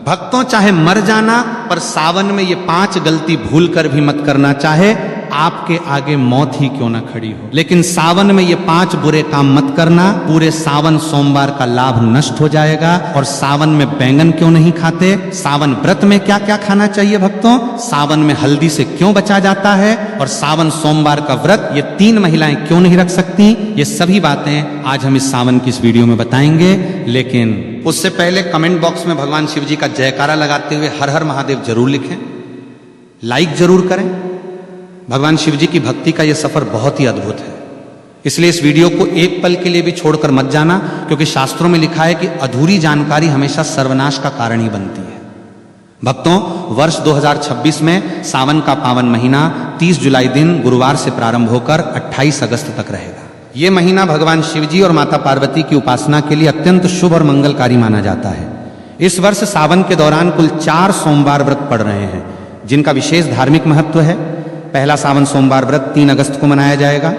भक्तों, चाहे मर जाना, पर सावन में ये 5 गलती भूल कर भी मत करना। चाहे आपके आगे मौत ही क्यों ना खड़ी हो, लेकिन सावन में ये 5 बुरे काम मत करना। पूरे सावन सोमवार का लाभ नष्ट हो जाएगा। और सावन में बैंगन क्यों नहीं खाते? सावन व्रत में क्या क्या खाना चाहिए भक्तों? सावन में हल्दी से क्यों बचा जाता है? और सावन सोमवार का व्रत ये 3 महिलाएं क्यों नहीं रख सकती? ये सभी बातें आज हम इस सावन की इस वीडियो में बताएंगे। लेकिन उससे पहले कमेंट बॉक्स में भगवान शिव जी का जयकारा लगाते हुए हर हर महादेव जरूर लिखें, लाइक जरूर करें। भगवान शिव जी की भक्ति का यह सफर बहुत ही अद्भुत है, इसलिए इस वीडियो को एक पल के लिए भी छोड़कर मत जाना, क्योंकि शास्त्रों में लिखा है कि अधूरी जानकारी हमेशा सर्वनाश का कारण ही बनती है। भक्तों, वर्ष 2026 में सावन का पावन महीना 30 जुलाई दिन गुरुवार से प्रारंभ होकर 28 अगस्त तक रहेगा। ये महीना भगवान शिव जी और माता पार्वती की उपासना के लिए अत्यंत शुभ और मंगलकारी माना जाता है। इस वर्ष सावन के दौरान कुल 4 सोमवार व्रत पड़ रहे हैं, जिनका विशेष धार्मिक महत्व है। पहला सावन सोमवार व्रत 3 अगस्त को मनाया जाएगा,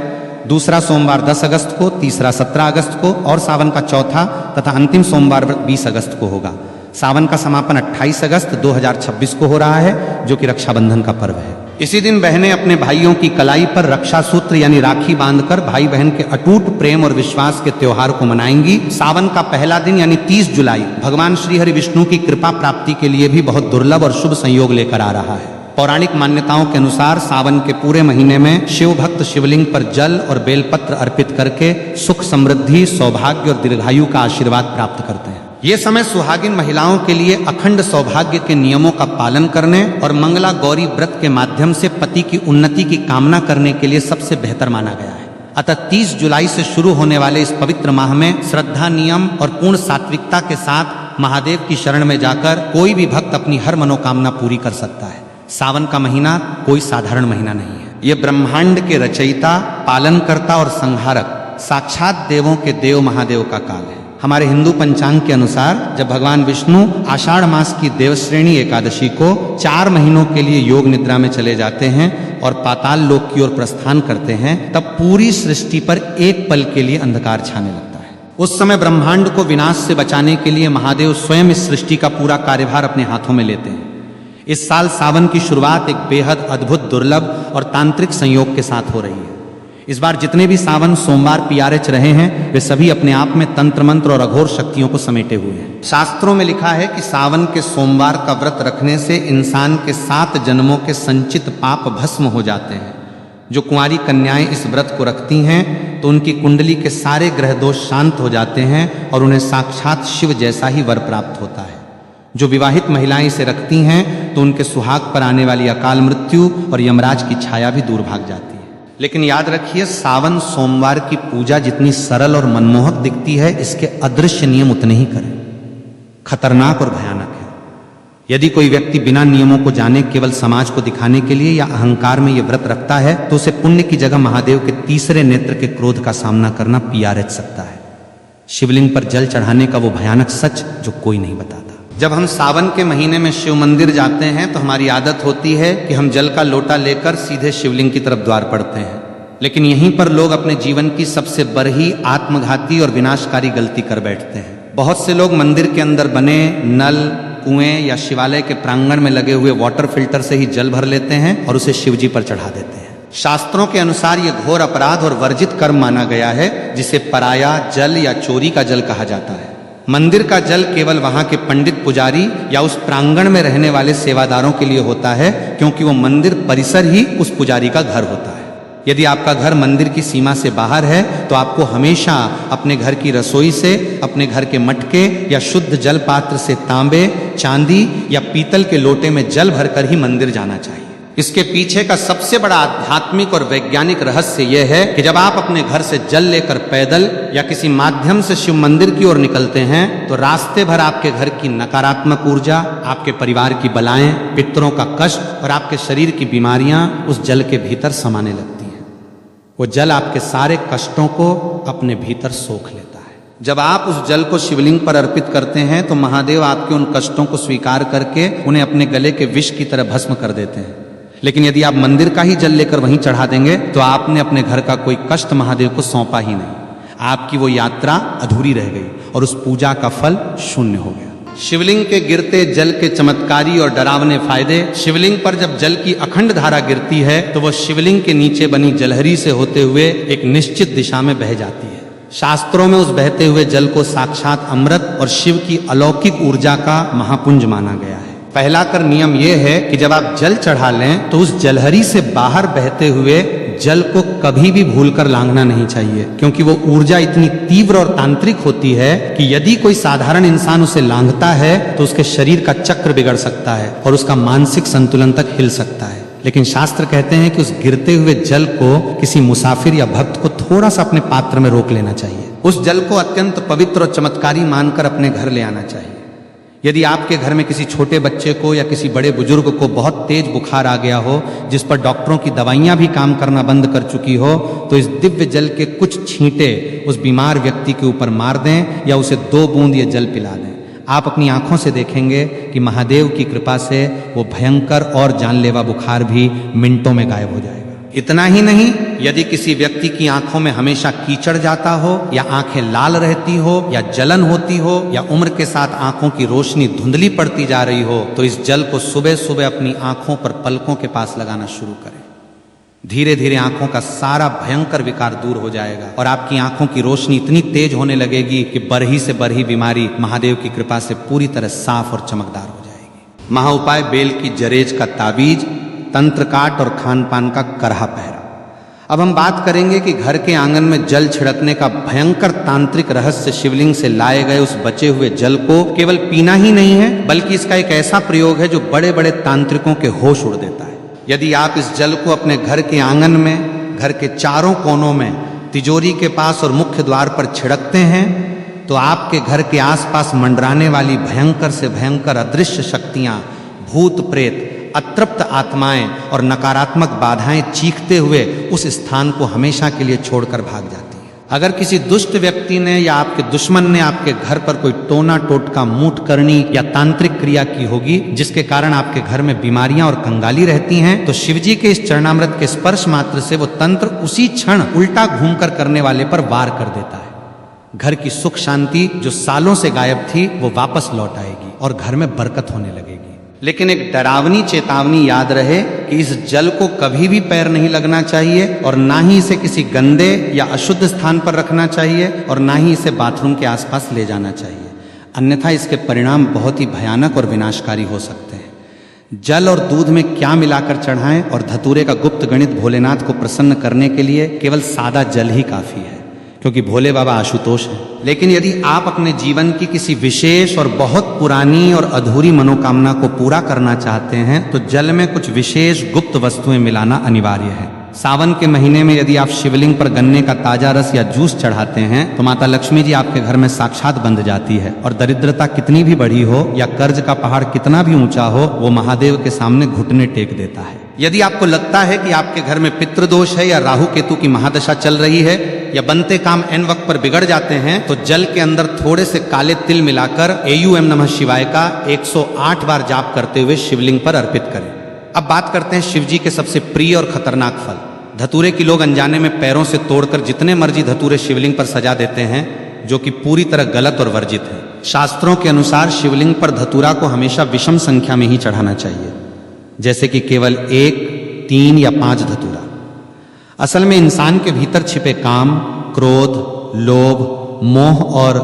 दूसरा सोमवार 10 अगस्त को, तीसरा 17 अगस्त को और सावन का चौथा तथा अंतिम सोमवार व्रत 20 अगस्त को होगा। सावन का समापन 28 अगस्त 2026 को हो रहा है, जो कि रक्षाबंधन का पर्व है। इसी दिन बहनें अपने भाइयों की कलाई पर रक्षा सूत्र यानी राखी बांधकर भाई बहन के अटूट प्रेम और विश्वास के त्योहार को मनाएंगी। सावन का पहला दिन यानी 30 जुलाई भगवान श्री हरि विष्णु की कृपा प्राप्ति के लिए भी बहुत दुर्लभ और शुभ संयोग लेकर आ रहा है। पौराणिक मान्यताओं के अनुसार सावन के पूरे महीने में शिव भक्त शिवलिंग पर जल और बेलपत्र अर्पित करके सुख समृद्धि, सौभाग्य और दीर्घायु का आशीर्वाद प्राप्त करते हैं। ये समय सुहागिन महिलाओं के लिए अखंड सौभाग्य के नियमों का पालन करने और मंगला गौरी व्रत के माध्यम से पति की उन्नति की कामना करने के लिए सबसे बेहतर माना गया है। अतः 30 जुलाई से शुरू होने वाले इस पवित्र माह में श्रद्धा, नियम और पूर्ण सात्विकता के साथ महादेव की शरण में जाकर कोई भी भक्त अपनी हर मनोकामना पूरी कर सकता है। सावन का महीना कोई साधारण महीना नहीं है। ये ब्रह्मांड के रचयिता, पालनकर्ता और संहारक साक्षात देवों के देव महादेव का काल है। हमारे हिंदू पंचांग के अनुसार जब भगवान विष्णु आषाढ़ मास की देवश्रेणी एकादशी को 4 महीनों के लिए योग निद्रा में चले जाते हैं और पाताल लोक की ओर प्रस्थान करते हैं, तब पूरी सृष्टि पर एक पल के लिए अंधकार छाने लगता है। उस समय ब्रह्मांड को विनाश से बचाने के लिए महादेव स्वयं इस सृष्टि का पूरा कार्यभार अपने हाथों में लेते हैं। इस साल सावन की शुरुआत एक बेहद अद्भुत, दुर्लभ और तांत्रिक संयोग के साथ हो रही है। इस बार जितने भी सावन सोमवार PRH रहे हैं, वे सभी अपने आप में तंत्र मंत्र और अघोर शक्तियों को समेटे हुए हैं। शास्त्रों में लिखा है कि सावन के सोमवार का व्रत रखने से इंसान के 7 जन्मों के संचित पाप भस्म हो जाते हैं। जो कुंवारी कन्याएं इस व्रत को रखती हैं तो उनकी कुंडली के सारे ग्रह दोष शांत हो जाते हैं और उन्हें साक्षात शिव जैसा ही वर प्राप्त होता है। जो विवाहित महिलाएं इसे रखती हैं तो उनके सुहाग पर आने वाली अकाल मृत्यु और यमराज की छाया भी दूर भाग जाती है। लेकिन याद रखिए, सावन सोमवार की पूजा जितनी सरल और मनमोहक दिखती है, इसके अदृश्य नियम उतने ही करें खतरनाक और भयानक है। यदि कोई व्यक्ति बिना नियमों को जाने केवल समाज को दिखाने के लिए या अहंकार में ये व्रत रखता है, तो उसे पुण्य की जगह महादेव के तीसरे नेत्र के क्रोध का सामना करना PRH सकता है। शिवलिंग पर जल चढ़ाने का वो भयानक सच जो कोई नहीं बताता। जब हम सावन के महीने में शिव मंदिर जाते हैं तो हमारी आदत होती है कि हम जल का लोटा लेकर सीधे शिवलिंग की तरफ द्वार पड़ते हैं। लेकिन यहीं पर लोग अपने जीवन की सबसे बड़ी आत्मघाती और विनाशकारी गलती कर बैठते हैं। बहुत से लोग मंदिर के अंदर बने नल, कुएं या शिवालय के प्रांगण में लगे हुए वाटर फिल्टर से ही जल भर लेते हैं और उसे शिव जी पर चढ़ा देते हैं। शास्त्रों के अनुसार यह घोर अपराध और वर्जित कर्म माना गया है, जिसे पराया जल या चोरी का जल कहा जाता है। मंदिर का जल केवल वहां के पंडित पुजारी या उस प्रांगण में रहने वाले सेवादारों के लिए होता है, क्योंकि वो मंदिर परिसर ही उस पुजारी का घर होता है। यदि आपका घर मंदिर की सीमा से बाहर है तो आपको हमेशा अपने घर की रसोई से, अपने घर के मटके या शुद्ध जल पात्र से तांबे, चांदी या पीतल के लोटे में जल भरकर ही मंदिर जाना चाहिए। इसके पीछे का सबसे बड़ा आध्यात्मिक और वैज्ञानिक रहस्य यह है कि जब आप अपने घर से जल लेकर पैदल या किसी माध्यम से शिव मंदिर की ओर निकलते हैं तो रास्ते भर आपके घर की नकारात्मक ऊर्जा, आपके परिवार की बलाएं, पितरों का कष्ट और आपके शरीर की बीमारियां उस जल के भीतर समाने लगती हैं। वो जल आपके सारे कष्टों को अपने भीतर सोख लेता है। जब आप उस जल को शिवलिंग पर अर्पित करते हैं तो महादेव आपके उन कष्टों को स्वीकार करके उन्हें अपने गले के विष की तरह भस्म कर देते हैं। लेकिन यदि आप मंदिर का ही जल लेकर वहीं चढ़ा देंगे तो आपने अपने घर का कोई कष्ट महादेव को सौंपा ही नहीं। आपकी वो यात्रा अधूरी रह गई और उस पूजा का फल शून्य हो गया। शिवलिंग के गिरते जल के चमत्कारी और डरावने फायदे। शिवलिंग पर जब जल की अखंड धारा गिरती है तो वह शिवलिंग के नीचे बनी जलहरी से होते हुए एक निश्चित दिशा में बह जाती है। शास्त्रों में उस बहते हुए जल को साक्षात अमृत और शिव की अलौकिक ऊर्जा का महापुंज माना गया है। पहला कर नियम यह है कि जब आप जल चढ़ा लें तो उस जलहरी से बाहर बहते हुए जल को कभी भी भूलकर लांघना नहीं चाहिए, क्योंकि वो ऊर्जा इतनी तीव्र और तांत्रिक होती है कि यदि कोई साधारण इंसान उसे लांघता है तो उसके शरीर का चक्र बिगड़ सकता है और उसका मानसिक संतुलन तक हिल सकता है। लेकिन शास्त्र कहते हैं कि उस गिरते हुए जल को किसी मुसाफिर या भक्त को थोड़ा सा अपने पात्र में रोक लेना चाहिए। उस जल को अत्यंत पवित्र और चमत्कारी मानकर अपने घर ले आना चाहिए। यदि आपके घर में किसी छोटे बच्चे को या किसी बड़े बुजुर्ग को बहुत तेज बुखार आ गया हो, जिस पर डॉक्टरों की दवाइयां भी काम करना बंद कर चुकी हो, तो इस दिव्य जल के कुछ छींटे उस बीमार व्यक्ति के ऊपर मार दें या उसे 2 बूंद ये जल पिला दें। आप अपनी आंखों से देखेंगे कि महादेव की कृपा से वो भयंकर और जानलेवा बुखार भी मिनटों में गायब हो जाएगा। इतना ही नहीं, यदि किसी व्यक्ति की आंखों में हमेशा कीचड़ जाता हो या आंखें लाल रहती हो या जलन होती हो या उम्र के साथ आंखों की रोशनी धुंधली पड़ती जा रही हो, तो इस जल को सुबह सुबह अपनी आंखों पर पलकों के पास लगाना शुरू करें। धीरे धीरे आंखों का सारा भयंकर विकार दूर हो जाएगा और आपकी आंखों की रोशनी इतनी तेज होने लगेगी कि बरही से बरही बीमारी महादेव की कृपा से पूरी तरह साफ और चमकदार हो जाएगी। महाउपाय बेल की जरेज का ताबीज, तंत्र काट और खान पान का करहा पहरा। अब हम बात करेंगे कि घर के आंगन में जल छिड़कने का भयंकर तांत्रिक रहस्य शिवलिंग से लाए गए उस बचे हुए जल को केवल पीना ही नहीं है, बल्कि इसका एक ऐसा प्रयोग है जो बड़े बड़े तांत्रिकों के होश उड़ देता है। यदि आप इस जल को अपने घर के आंगन में, घर के चारों कोनों में, तिजोरी के पास और मुख्य द्वार पर छिड़कते हैं तो आपके घर के आसपास मंडराने वाली भयंकर से भयंकर अदृश्य शक्तियां, भूत प्रेत, अतृप्त आत्माएं और नकारात्मक बाधाएं चीखते हुए उस स्थान को हमेशा के लिए छोड़कर भाग जाती हैं। अगर किसी दुष्ट व्यक्ति ने या आपके दुश्मन ने आपके घर पर कोई टोना टोटका, मूठ करनी या तांत्रिक क्रिया की होगी जिसके कारण आपके घर में बीमारियां और कंगाली रहती हैं, तो शिवजी के इस चरणामृत के स्पर्श मात्र से वो तंत्र उसी क्षण उल्टा घूमकर करने वाले पर वार कर देता है। घर की सुख शांति जो सालों से गायब थी वो वापस लौट आएगी और घर में बरकत होने लगेगी। लेकिन एक डरावनी चेतावनी याद रहे कि इस जल को कभी भी पैर नहीं लगना चाहिए और ना ही इसे किसी गंदे या अशुद्ध स्थान पर रखना चाहिए और ना ही इसे बाथरूम के आसपास ले जाना चाहिए, अन्यथा इसके परिणाम बहुत ही भयानक और विनाशकारी हो सकते हैं। जल और दूध में क्या मिलाकर चढ़ाएं और धतूरे का गुप्त गणित भोलेनाथ को प्रसन्न करने के लिए केवल सादा जल ही काफी है, क्योंकि भोले बाबा आशुतोष हैं। लेकिन यदि आप अपने जीवन की किसी विशेष और बहुत पुरानी और अधूरी मनोकामना को पूरा करना चाहते हैं तो जल में कुछ विशेष गुप्त वस्तुएं मिलाना अनिवार्य है। सावन के महीने में यदि आप शिवलिंग पर गन्ने का ताजा रस या जूस चढ़ाते हैं तो माता लक्ष्मी जी आपके घर में साक्षात बंध जाती है और दरिद्रता कितनी भी बड़ी हो या कर्ज का पहाड़ कितना भी ऊंचा हो, वो महादेव के सामने घुटने टेक देता है। यदि आपको लगता है कि आपके घर में पितृदोष है या राहु केतु की महादशा चल रही है या बनते काम एन वक्त पर बिगड़ जाते हैं, तो जल के अंदर थोड़े से काले तिल मिलाकर AUM नमः शिवाय का 108 बार जाप करते हुए शिवलिंग पर अर्पित करें। अब बात करते हैं शिवजी के सबसे प्रिय और खतरनाक फल धतूरे की। लोग अनजाने में पैरों से तोड़कर जितने मर्जी धतूरे शिवलिंग पर सजा देते हैं, जो कि पूरी तरह गलत और वर्जित है। शास्त्रों के अनुसार शिवलिंग पर धतूरा को हमेशा विषम संख्या में ही चढ़ाना चाहिए, जैसे कि केवल 1, 3 या 5 धतूरा। असल में इंसान के भीतर छिपे काम, क्रोध, लोभ, मोह और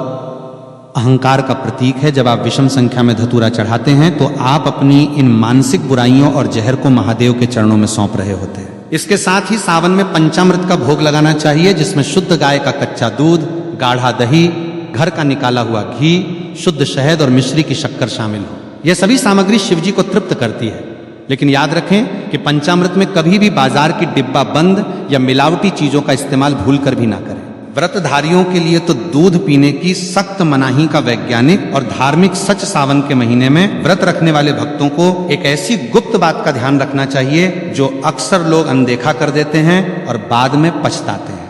अहंकार का प्रतीक है। जब आप विषम संख्या में धतूरा चढ़ाते हैं तो आप अपनी इन मानसिक बुराइयों और जहर को महादेव के चरणों में सौंप रहे होते हैं। इसके साथ ही सावन में पंचामृत का भोग लगाना चाहिए, जिसमें शुद्ध गाय का कच्चा दूध, गाढ़ा दही, घर का निकाला हुआ घी, शुद्ध शहद और मिश्री की शक्कर शामिल हो। यह सभी सामग्री शिवजी को तृप्त करती है। लेकिन याद रखें कि पंचामृत में कभी भी बाजार की डिब्बा बंद या मिलावटी चीजों का इस्तेमाल भूलकर भी ना करें। व्रतधारियों के लिए तो दूध पीने की सख्त मनाही का वैज्ञानिक और धार्मिक सच सावन के महीने में व्रत रखने वाले भक्तों को एक ऐसी गुप्त बात का ध्यान रखना चाहिए जो अक्सर लोग अनदेखा कर देते हैं और बाद में पछताते हैं।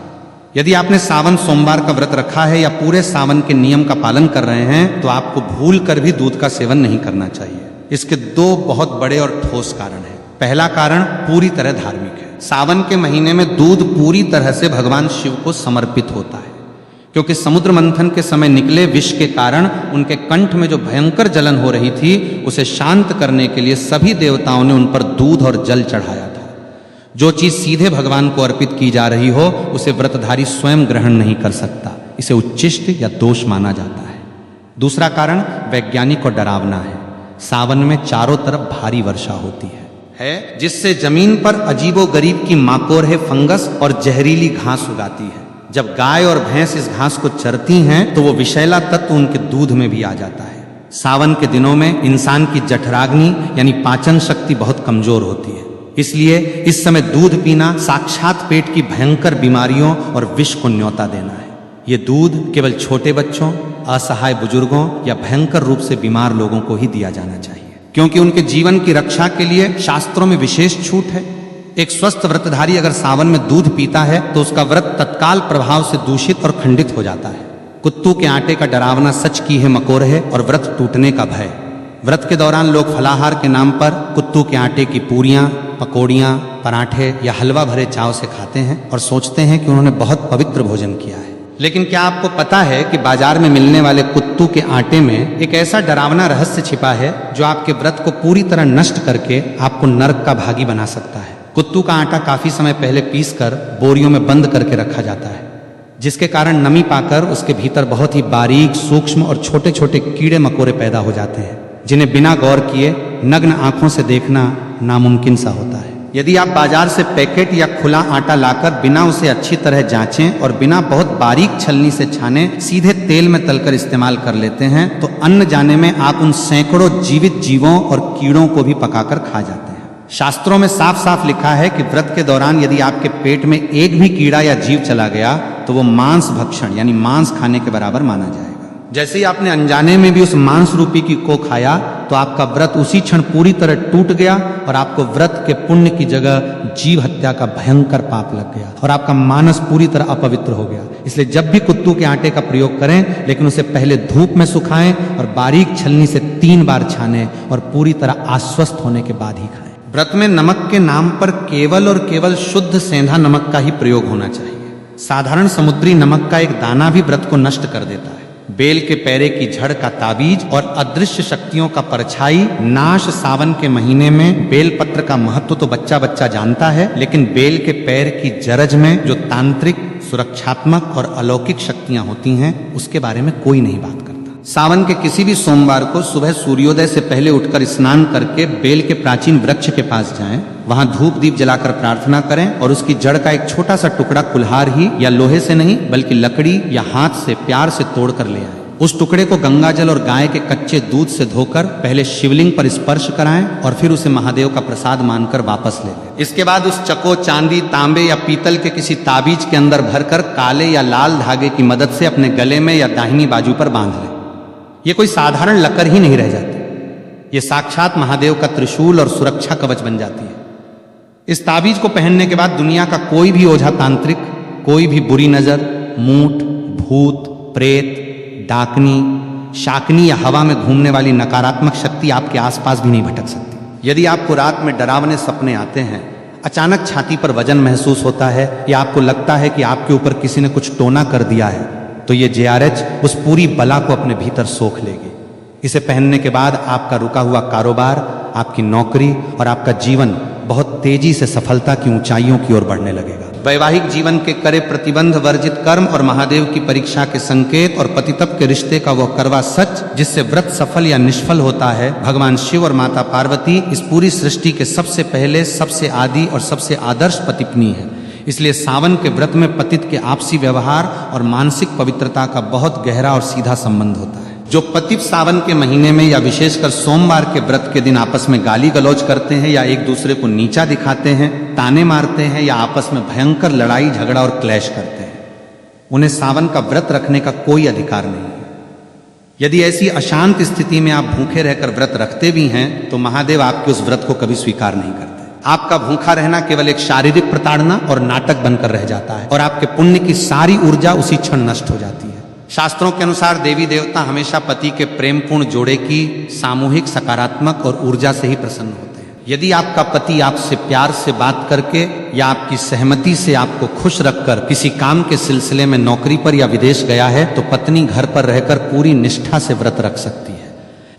यदि आपने सावन सोमवार का व्रत रखा है या पूरे सावन के नियम का पालन कर रहे हैं तो आपको भूल कर भी दूध का सेवन नहीं करना चाहिए। इसके 2 बहुत बड़े और ठोस कारण हैं। पहला कारण पूरी तरह धार्मिक है। सावन के महीने में दूध पूरी तरह से भगवान शिव को समर्पित होता है। क्योंकि समुद्र मंथन के समय निकले विष के कारण उनके कंठ में जो भयंकर जलन हो रही थी उसे शांत करने के लिए सभी देवताओं ने उन पर दूध और जल चढ़ाया था। जो चीज सीधे भगवान को अर्पित की जा रही हो उसे व्रतधारी स्वयं ग्रहण नहीं कर सकता, इसे उच्छिष्ट या दोष माना जाता है। दूसरा कारण वैज्ञानिक और डरावना है। सावन में चारों तरफ भारी वर्षा होती है जिससे जमीन पर अजीबोगरीब की माकोरहे फंगस और जहरीली घास उगाती है। जब गाय और भैंस इस घास को चरती हैं तो वो विषैला तत्व उनके दूध में भी आ जाता है। सावन के दिनों में इंसान की जठराग्नि यानी पाचन शक्ति बहुत कमजोर होती है, इसलिए इस समय दूध पीना साक्षात पेट की भयंकर बीमारियों और विष को न्योता देना है। ये दूध केवल छोटे बच्चों, असहाय बुजुर्गों या भयंकर रूप से बीमार लोगों को ही दिया जाना चाहिए, क्योंकि उनके जीवन की रक्षा के लिए शास्त्रों में विशेष छूट है। एक स्वस्थ व्रतधारी अगर सावन में दूध पीता है तो उसका व्रत तत्काल प्रभाव से दूषित और खंडित हो जाता है। कुत्तू के आटे का डरावना सच की है मकोरहे और व्रत टूटने का भय। व्रत के दौरान लोग फलाहार के नाम पर कुत्तू के आटे की पूरियां, पकौड़ियां, पराठे या हलवा भरे चाव से खाते हैं और सोचते हैं कि उन्होंने बहुत पवित्र भोजन किया है। लेकिन क्या आपको पता है कि बाजार में मिलने वाले कुत्तू के आटे में एक ऐसा डरावना रहस्य छिपा है जो आपके व्रत को पूरी तरह नष्ट करके आपको नरक का भागी बना सकता है। कुत्तू का आटा काफी समय पहले पीसकर बोरियों में बंद करके रखा जाता है, जिसके कारण नमी पाकर उसके भीतर बहुत ही बारीक, सूक्ष्म और छोटे छोटे कीड़े मकोड़े पैदा हो जाते हैं, जिन्हें बिना गौर किए नग्न आंखों से देखना नामुमकिन सा होता है। यदि आप बाजार से पैकेट या खुला आटा लाकर बिना उसे अच्छी तरह जांचें और बिना बहुत बारीक छलनी से छाने सीधे तेल में तलकर इस्तेमाल कर लेते हैं तो अन्न जाने में आप उन सैकड़ों जीवित जीवों और कीड़ों को भी पकाकर खा जाते हैं। शास्त्रों में साफ साफ लिखा है कि व्रत के दौरान यदि आपके पेट में एक भी कीड़ा या जीव चला गया तो वो मांस भक्षण यानी मांस खाने के बराबर माना जाएगा। जैसे ही आपने अनजाने में भी उस मांस रूपी की को खाया तो आपका व्रत उसी क्षण पूरी तरह टूट गया और आपको व्रत के पुण्य की जगह जीव हत्या का भयंकर पाप लग गया और आपका मानस पूरी तरह अपवित्र हो गया। इसलिए जब भी कुत्तू के आटे का प्रयोग करें, लेकिन उसे पहले धूप में सुखाएं और बारीक छलनी से 3 बार छानें और पूरी तरह आश्वस्त होने के बाद ही खाएं। व्रत में नमक के नाम पर केवल और केवल शुद्ध सेंधा नमक का ही प्रयोग होना चाहिए। साधारण समुद्री नमक का एक दाना भी व्रत को नष्ट कर देता है। बेल के पैरे की झड़ का ताबीज और अदृश्य शक्तियों का परछाई नाश सावन के महीने में बेल पत्र का महत्व तो बच्चा बच्चा जानता है, लेकिन बेल के पैर की जरज में जो तांत्रिक, सुरक्षात्मक और अलौकिक शक्तियां होती हैं उसके बारे में कोई नहीं बात करता। सावन के किसी भी सोमवार को सुबह सूर्योदय से पहले उठकर स्नान करके बेल के प्राचीन वृक्ष के पास जाएं, वहां धूप दीप जलाकर प्रार्थना करें और उसकी जड़ का एक छोटा सा टुकड़ा कुल्हार ही या लोहे से नहीं बल्कि लकड़ी या हाथ से प्यार से तोड़कर ले आएं। उस टुकड़े को गंगाजल और गाय के कच्चे दूध से धोकर पहले शिवलिंग पर स्पर्श कराएं और फिर उसे महादेव का प्रसाद मानकर वापस ले लें। इसके बाद उस चको, चांदी, तांबे या पीतल के किसी ताबीज के अंदर भरकर काले या लाल धागे की मदद से अपने गले में या दाहिनी बाजू पर बांध लें। ये कोई साधारण लकर ही नहीं रह जाती, ये साक्षात महादेव का त्रिशूल और सुरक्षा कवच बन जाती है। इस ताबीज को पहनने के बाद दुनिया का कोई भी ओझा तांत्रिक, कोई भी बुरी नजर, मूठ, भूत, प्रेत, डाकनी, शाकनी या हवा में घूमने वाली नकारात्मक शक्ति आपके आसपास भी नहीं भटक सकती। यदि आपको रात में डरावने सपने आते हैं, अचानक छाती पर वजन महसूस होता है या आपको लगता है कि आपके ऊपर किसी ने कुछ टोना कर दिया है, तो ये JRH उस पूरी बला को अपने भीतर सोख लेगी। इसे पहनने के बाद आपका रुका हुआ कारोबार, आपकी नौकरी और आपका जीवन बहुत तेजी से सफलता की ऊंचाइयों की ओर बढ़ने लगेगा। वैवाहिक जीवन के करे प्रतिबंध वर्जित कर्म और महादेव की परीक्षा के संकेत और पतितप के रिश्ते का वह करवा सच जिससे व्रत सफल या निष्फल होता है, भगवान शिव और माता पार्वती इस पूरी सृष्टि के सबसे पहले, सबसे आदि और सबसे आदर्श पतिपत्नी है। इसलिए सावन के व्रत में पतित के आपसी व्यवहार और मानसिक पवित्रता का बहुत गहरा और सीधा संबंध होता है। जो पतित सावन के महीने में या विशेषकर सोमवार के व्रत के दिन आपस में गाली गलौज करते हैं या एक दूसरे को नीचा दिखाते हैं, ताने मारते हैं या आपस में भयंकर लड़ाई झगड़ा और क्लैश करते हैं, उन्हें सावन का व्रत रखने का कोई अधिकार नहीं है। यदि ऐसी अशांत स्थिति में आप भूखे रहकर व्रत रखते भी हैं तो महादेव आपके उस व्रत को कभी स्वीकार नहीं करते। आपका भूखा रहना केवल एक शारीरिक प्रताड़ना और नाटक बनकर रह जाता है और आपके पुण्य की सारी ऊर्जा उसी क्षण नष्ट हो जाती है। शास्त्रों के अनुसार देवी देवता हमेशा पति के प्रेमपूर्ण जोड़े की सामूहिक, सकारात्मक और ऊर्जा से ही प्रसन्न होते हैं। यदि आपका पति आपसे प्यार से बात करके या आपकी सहमति से आपको खुश रखकर किसी काम के सिलसिले में नौकरी पर या विदेश गया है तो पत्नी घर पर रहकर पूरी निष्ठा से व्रत रख सकती है।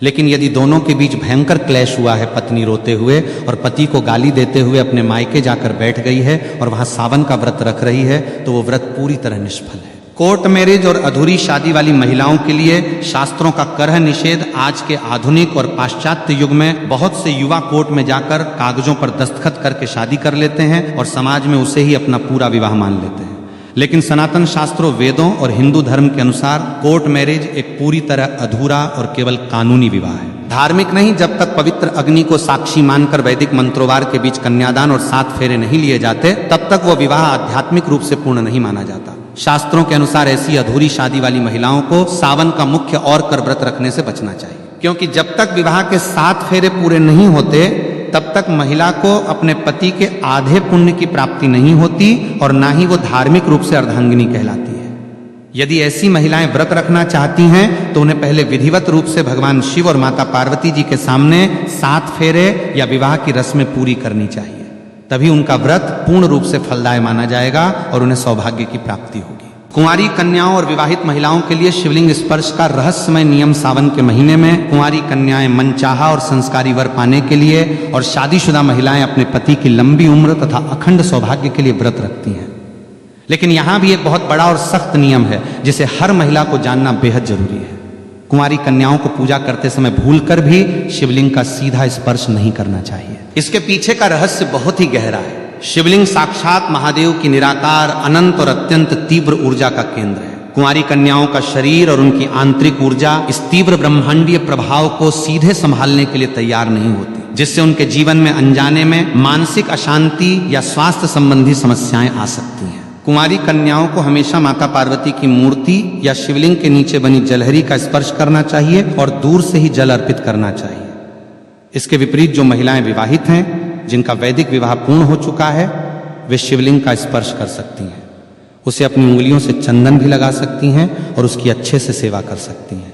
लेकिन यदि दोनों के बीच भयंकर क्लेश हुआ है, पत्नी रोते हुए और पति को गाली देते हुए अपने मायके जाकर बैठ गई है और वहां सावन का व्रत रख रही है, तो वो व्रत पूरी तरह निष्फल है। कोर्ट मैरिज और अधूरी शादी वाली महिलाओं के लिए शास्त्रों का करह निषेध आज के आधुनिक और पाश्चात्य युग में बहुत से युवा कोर्ट में जाकर कागजों पर दस्तखत करके शादी कर लेते हैं और समाज में उसे ही अपना पूरा विवाह मान लेते हैं। लेकिन सनातन शास्त्रों, वेदों और हिंदू धर्म के अनुसार कोर्ट मैरिज एक पूरी तरह अधूरा और केवल कानूनी विवाह है, धार्मिक नहीं। जब तक पवित्र अग्नि को साक्षी मानकर वैदिक मंत्रोवार के बीच कन्यादान और 7 फेरे नहीं लिए जाते, तब तक वो विवाह आध्यात्मिक रूप से पूर्ण नहीं माना जाता। शास्त्रों के अनुसार ऐसी अधूरी शादी वाली महिलाओं को सावन का मुख्य और कर व्रत रखने से बचना चाहिए, क्योंकि जब तक विवाह के 7 फेरे पूरे नहीं होते तब तक महिला को अपने पति के आधे पुण्य की प्राप्ति नहीं होती और ना ही वो धार्मिक रूप से अर्धांगिनी कहलाती है। यदि ऐसी महिलाएं व्रत रखना चाहती हैं तो उन्हें पहले विधिवत रूप से भगवान शिव और माता पार्वती जी के सामने 7 फेरे या विवाह की रस्में पूरी करनी चाहिए, तभी उनका व्रत पूर्ण रूप से फलदायी माना जाएगा और उन्हें सौभाग्य की प्राप्ति होगी। कुंवारी कन्याओं और विवाहित महिलाओं के लिए शिवलिंग स्पर्श का रहस्यमय नियम सावन के महीने में कुंवारी कन्याएं मनचाहा और संस्कारी वर पाने के लिए और शादीशुदा महिलाएं अपने पति की लंबी उम्र तथा अखंड सौभाग्य के लिए व्रत रखती हैं। लेकिन यहां भी एक बहुत बड़ा और सख्त नियम है जिसे हर महिला को जानना बेहद जरूरी है। कुंवारी कन्याओं को पूजा करते समय भूलकर भी शिवलिंग का सीधा स्पर्श नहीं करना चाहिए। इसके पीछे का रहस्य बहुत ही गहरा है। शिवलिंग साक्षात महादेव की निराकार, अनंत और अत्यंत तीव्र ऊर्जा का केंद्र है। कुंवारी कन्याओं का शरीर और उनकी आंतरिक ऊर्जा इस तीव्र ब्रह्मांडीय प्रभाव को सीधे संभालने के लिए तैयार नहीं होती, जिससे उनके जीवन में अनजाने में मानसिक अशांति या स्वास्थ्य संबंधी समस्याएं आ सकती हैं। कुंवारी कन्याओं को हमेशा माता पार्वती की मूर्ति या शिवलिंग के नीचे बनी जलहरी का स्पर्श करना चाहिए और दूर से ही जल अर्पित करना चाहिए। इसके विपरीत जो महिलाएं विवाहित हैं, जिनका वैदिक विवाह पूर्ण हो चुका है, वे शिवलिंग का स्पर्श कर सकती हैं, उसे अपनी उंगलियों से चंदन भी लगा सकती हैं और उसकी अच्छे से सेवा कर सकती हैं।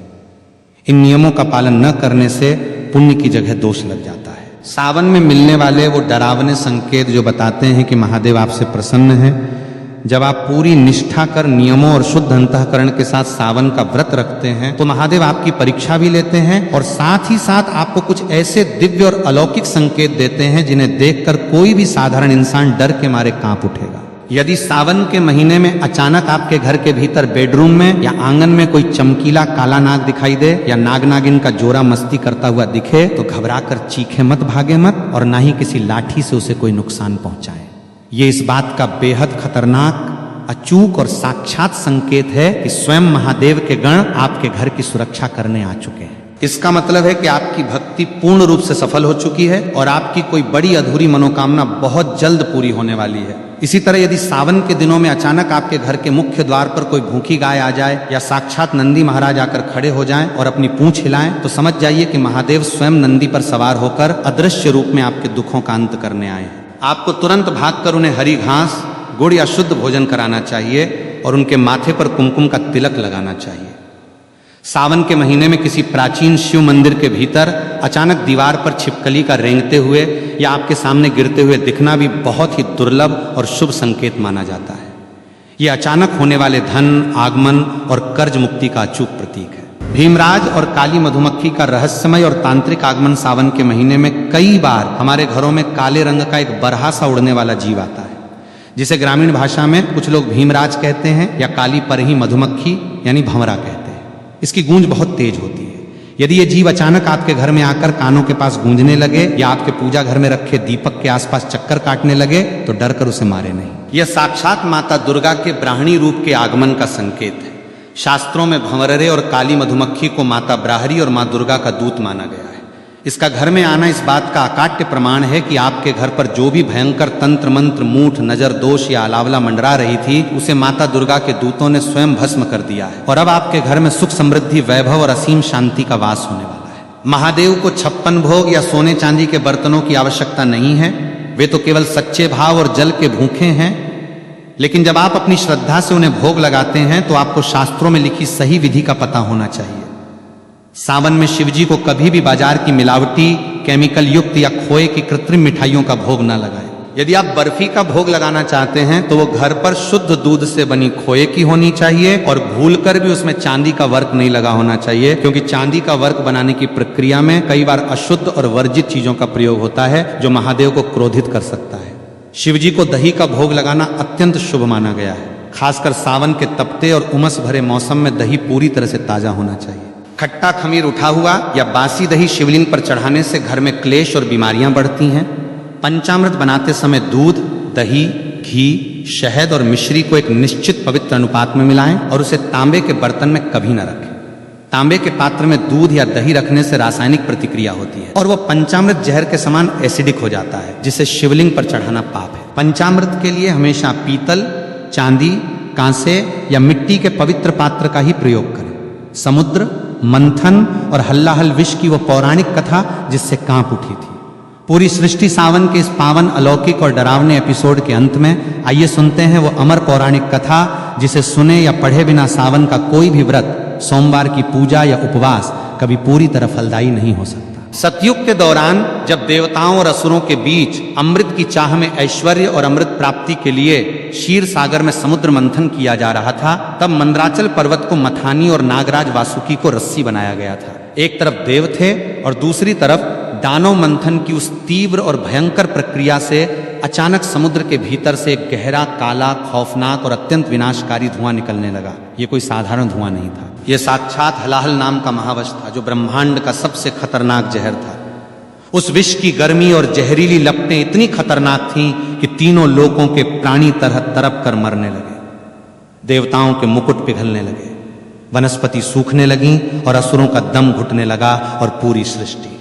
इन नियमों का पालन न करने से पुण्य की जगह दोष लग जाता है। सावन में मिलने वाले वो डरावने संकेत जो बताते हैं कि महादेव आपसे प्रसन्न हैं, जब आप पूरी निष्ठा कर नियमों और शुद्ध अंतःकरण के साथ सावन का व्रत रखते हैं तो महादेव आपकी परीक्षा भी लेते हैं और साथ ही साथ आपको कुछ ऐसे दिव्य और अलौकिक संकेत देते हैं जिन्हें देखकर कोई भी साधारण इंसान डर के मारे कांप उठेगा। यदि सावन के महीने में अचानक आपके घर के भीतर बेडरूम में या आंगन में कोई चमकीला काला नाग दिखाई दे या नाग नागिन का जोरा मस्ती करता हुआ दिखे तो घबराकर चीखे मत, भागे मत और ना ही किसी लाठी से उसे कोई नुकसान पहुंचाए। ये इस बात का बेहद खतरनाक, अचूक और साक्षात संकेत है कि स्वयं महादेव के गण आपके घर की सुरक्षा करने आ चुके हैं। इसका मतलब है कि आपकी भक्ति पूर्ण रूप से सफल हो चुकी है और आपकी कोई बड़ी अधूरी मनोकामना बहुत जल्द पूरी होने वाली है। इसी तरह यदि सावन के दिनों में अचानक आपके घर के मुख्य द्वार पर कोई भूखी गाय आ जाए या साक्षात नंदी महाराज आकर खड़े हो जाएं और अपनी पूंछ हिलाएं तो समझ जाइए कि महादेव स्वयं नंदी पर सवार होकर अदृश्य रूप में आपके दुखों का अंत करने आए हैं। आपको तुरंत भागकर उन्हें हरी घास, गुड़ या शुद्ध भोजन कराना चाहिए और उनके माथे पर कुमकुम का तिलक लगाना चाहिए। सावन के महीने में किसी प्राचीन शिव मंदिर के भीतर अचानक दीवार पर छिपकली का रेंगते हुए या आपके सामने गिरते हुए दिखना भी बहुत ही दुर्लभ और शुभ संकेत माना जाता है। यह अचानक होने वाले धन, आगमन और कर्ज मुक्ति का अचूक प्रतीक है। भीमराज और काली मधुमक्खी का रहस्यमय और तांत्रिक आगमन सावन के महीने में कई बार हमारे घरों में काले रंग का एक बरहा सा उड़ने वाला जीव आता है, जिसे ग्रामीण भाषा में कुछ लोग भीमराज कहते हैं या काली परही मधुमक्खी यानी भंवरा कहते हैं। इसकी गूंज बहुत तेज होती है। यदि ये जीव अचानक आपके घर में आकर कानों के पास गूंजने लगे या आपके पूजा घर में रखे दीपक के आसपास चक्कर काटने लगे तो डर कर उसे मारे नहीं। यह साक्षात माता दुर्गा के ब्राह्मणी रूप के आगमन का संकेत है। शास्त्रों में भंवरे और काली मधुमक्खी को माता ब्राहरी और मां दुर्गा का दूत माना गया है। इसका घर में आना इस बात का अकाट्य प्रमाण है कि आपके घर पर जो भी भयंकर तंत्र मंत्र, मूठ, नजर दोष या अलावला मंडरा रही थी उसे माता दुर्गा के दूतों ने स्वयं भस्म कर दिया है और अब आपके घर में सुख, समृद्धि, वैभव और असीम शांति का वास होने वाला है। महादेव को 56 भोग या सोने चांदी के बर्तनों की आवश्यकता नहीं है, वे तो केवल सच्चे भाव और जल के भूखे हैं। लेकिन जब आप अपनी श्रद्धा से उन्हें भोग लगाते हैं तो आपको शास्त्रों में लिखी सही विधि का पता होना चाहिए। सावन में शिवजी को कभी भी बाजार की मिलावटी, केमिकल युक्त या खोए की कृत्रिम मिठाइयों का भोग न लगाएं। यदि आप बर्फी का भोग लगाना चाहते हैं तो वो घर पर शुद्ध दूध से बनी खोए की होनी चाहिए और भूलकर भी उसमें चांदी का वर्क नहीं लगा होना चाहिए, क्योंकि चांदी का वर्क बनाने की प्रक्रिया में कई बार अशुद्ध और वर्जित चीजों का प्रयोग होता है जो महादेव को क्रोधित कर सकता है। शिवजी को दही का भोग लगाना अत्यंत शुभ माना गया है। खासकर सावन के तपते और उमस भरे मौसम में दही पूरी तरह से ताजा होना चाहिए। खट्टा खमीर उठा हुआ या बासी दही शिवलिंग पर चढ़ाने से घर में क्लेश और बीमारियां बढ़ती हैं। पंचामृत बनाते समय दूध, दही, घी, शहद और मिश्री को एक निश्चित पवित्र अनुपात में मिलाएं और उसे तांबे के बर्तन में कभी न रखें। तांबे के पात्र में दूध या दही रखने से रासायनिक प्रतिक्रिया होती है और वह पंचामृत जहर के समान एसिडिक हो जाता है, जिसे शिवलिंग पर चढ़ाना पाप है। पंचामृत के लिए हमेशा पीतल, चांदी, कांसे या मिट्टी के पवित्र पात्र का ही प्रयोग करें। समुद्र, मंथन और हल्लाहल विष की वह पौराणिक कथा जिससे कांप उठी थी। पूरी सृष्टि सावन के इस पावन, अलौकिक और डरावने एपिसोड के अंत में आइए सुनते हैं वो अमर पौराणिक कथा जिसे सुने या पढ़े बिना सावन का कोई भी व्रत, सोमवार की पूजा या उपवास कभी पूरी तरह फलदायी नहीं हो सकता। सतयुग के दौरान जब देवताओं और असुरों के बीच अमृत की चाह में ऐश्वर्य और अमृत प्राप्ति के लिए क्षीर सागर में समुद्र मंथन किया जा रहा था, तब मंदराचल पर्वत को मथानी और नागराज वासुकी को रस्सी बनाया गया था। एक तरफ देव थे और दूसरी तरफ दानव मंथन की उस तीव्र और भयंकर प्रक्रिया से अचानक समुद्र के भीतर से एक गहरा, काला, खौफनाक और अत्यंत विनाशकारी धुआं निकलने लगा। ये कोई साधारण धुआं नहीं था, ये साक्षात हलाहल नाम का महावश था जो ब्रह्मांड का सबसे खतरनाक जहर था। उस विष की गर्मी और जहरीली लपटें इतनी खतरनाक थीं कि तीनों लोकों के प्राणी तरह तरप कर मरने लगे। देवताओं के मुकुट पिघलने लगे, वनस्पति सूखने लगी और असुरों का दम घुटने लगा और पूरी सृष्टि